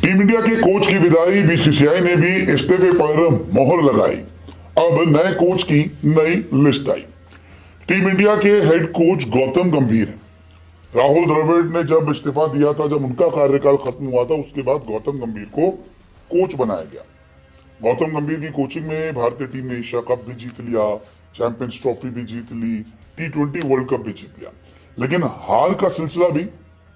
Team India के coach की विदाई, बीसीसीआई ने भी इस्तीफे पर मोहर लगाई। अब नए कोच की नई लिस्ट आई। टीम इंडिया के हेड कोच गौतम गंभीर हैं। राहुल द्रविड़ ने जब इस्तीफा दिया था, जब उनका कार्यकाल खत्म हुआ था, उसके बाद गौतम गंभीर को कोच बनाया गया। गौतम गंभीर की कोचिंग में भारतीय टीम ने एशिया कप भी जीत लिया, चैंपियंस ट्रॉफी भी जीत ली, T20 वर्ल्ड कप भी जीत लिया। लेकिन हाल का सिलसिला भी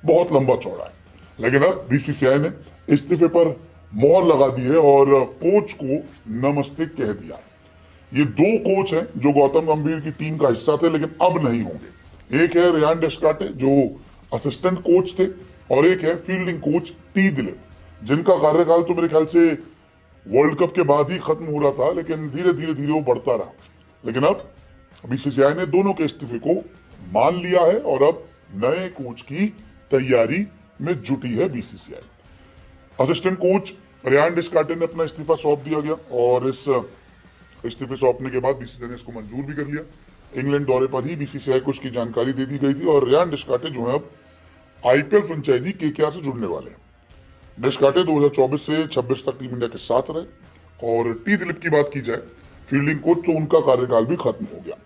बहुत लंबा चौड़ा है। लेकिन अब बीसीसीआई ने इस्तीफे पर मोहर लगा दी है और कोच को नमस्ते कह दिया। ये दो कोच हैं जो गौतम गंभीर की टीम का हिस्सा थे, लेकिन अब नहीं होंगे। एक है रेयान डेस्कार्टे जो असिस्टेंट कोच थे, और एक है फील्डिंग कोच टी दिलीप, जिनका कार्यकाल तो मेरे ख्याल से वर्ल्ड कप के बाद ही खत्म हो रहा था, लेकिन धीरे धीरे वो बढ़ता रहा। लेकिन अब बीसीसीआई ने दोनों के इस्तीफे को मान लिया है और अब नए कोच की तैयारी में जुटी है बीसीसीआई। असिस्टेंट कोच रेयान डेस्कार्टे ने अपना इस्तीफा सौंप दिया गया और इस इस्तीफे सौंपने के बाद बीसीसीआई ने इसको मंजूर भी कर लिया। इंग्लैंड दौरे पर ही बीसीसीआई को इसकी जानकारी दे दी गई थी और रेयान डेस्कार्टे जो है अब आईपीएल फ्रेंचाइजी केकेआर से जुड़ने वाले हैं। डेस्कार्टे 2024 से 26 तक टीम इंडिया के साथ रहे। और टी दिलीप की बात की जाए, फील्डिंग कोच, तो उनका कार्यकाल भी खत्म हो गया।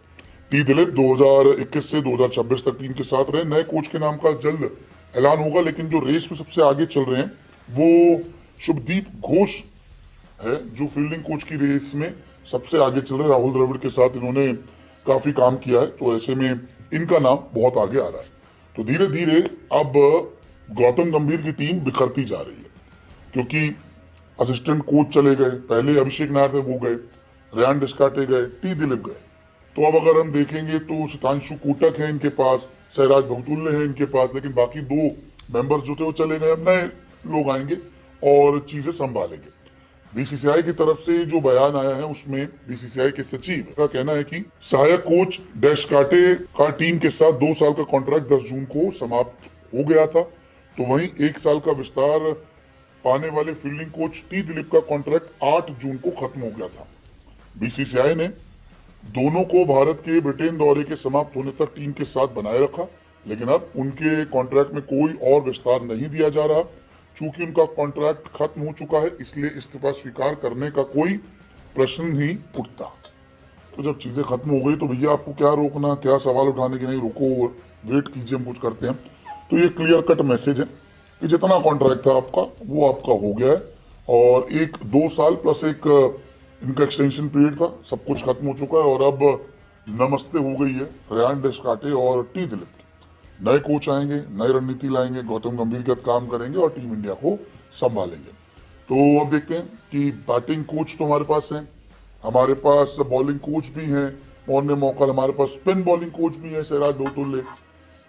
टी दिलीप 2021 से 2026 तक टीम के साथ रहे। नए कोच के नाम का जल्द ऐलान होगा, लेकिन जो रेस में सबसे आगे चल रहे हैं वो शुभदीप घोष है, जो फील्डिंग कोच की रेस में सबसे आगे चल रहे हैं। राहुल द्रविड़ के साथ इन्होंने काफी काम किया है, तो ऐसे में इनका नाम बहुत आगे आ रहा है। तो धीरे धीरे अब गौतम गंभीर की टीम बिखरती जा रही है, क्योंकि असिस्टेंट कोच चले गए। पहले अभिषेक नायर थे, वो गए, रेयान डेस्कार्टे गए, टी दिलीप गए। तो अब अगर हम देखेंगे तो सुधांशु कोटक है इनके पास, सहराज बहुतुल्य है इनके पास, लेकिन बाकी दो मेंबर्स जो थे वो चले गए। अब नए लोग आएंगे और चीजें संभालेंगे। बीसीसीआई की तरफ से जो बयान आया है उसमें बीसीसीआई के सचिव का कहना है कि सहायक कोच डेस्कार्टे का टीम के साथ 2 साल का कॉन्ट्रैक्ट 10 जून को समाप्त हो गया था। तो वहीं 1 साल का विस्तार पाने वाले फील्डिंग कोच टी दिलीप का कॉन्ट्रैक्ट 8 जून को खत्म हो गया था। बीसीसीआई ने दोनों को भारत के ब्रिटेन दौरे के समाप्त होने तक टीम के साथ बनाए रखा, लेकिन अब उनके कॉन्ट्रैक्ट में कोई और विस्तार नहीं दिया जा रहा। चूंकि उनका कॉन्ट्रैक्ट खत्म हो चुका है, इसलिए इस्तीफा स्वीकार करने का कोई प्रश्न नहीं उठता। तो जब चीजें खत्म हो गई तो भैया आपको क्या रोकना, क्या सवाल उठाने की, नहीं रोको, वेट कीजिए, हम कुछ करते हैं। तो ये क्लियर कट मैसेज है कि जितना कॉन्ट्रैक्ट था आपका वो आपका हो गया है, और 2 साल प्लस एक इनका एक्सटेंशन पीरियड था, सब कुछ खत्म हो चुका है। और अब नमस्ते हो गई है रेयान डेस्कार्टे और टी दिलीप की। नए कोच आएंगे, नई रणनीति लाएंगे, गौतम गंभीर के साथ काम करेंगे और टीम इंडिया को संभालेंगे। तो अब देखते हैं कि बैटिंग कोच तो हमारे पास है, हमारे पास बॉलिंग कोच भी हैं मॉर्ने मौका, हमारे पास स्पिन बॉलिंग कोच भी है सहराज बहुतुल्य।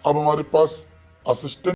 अब हमारे पास असिस्टेंट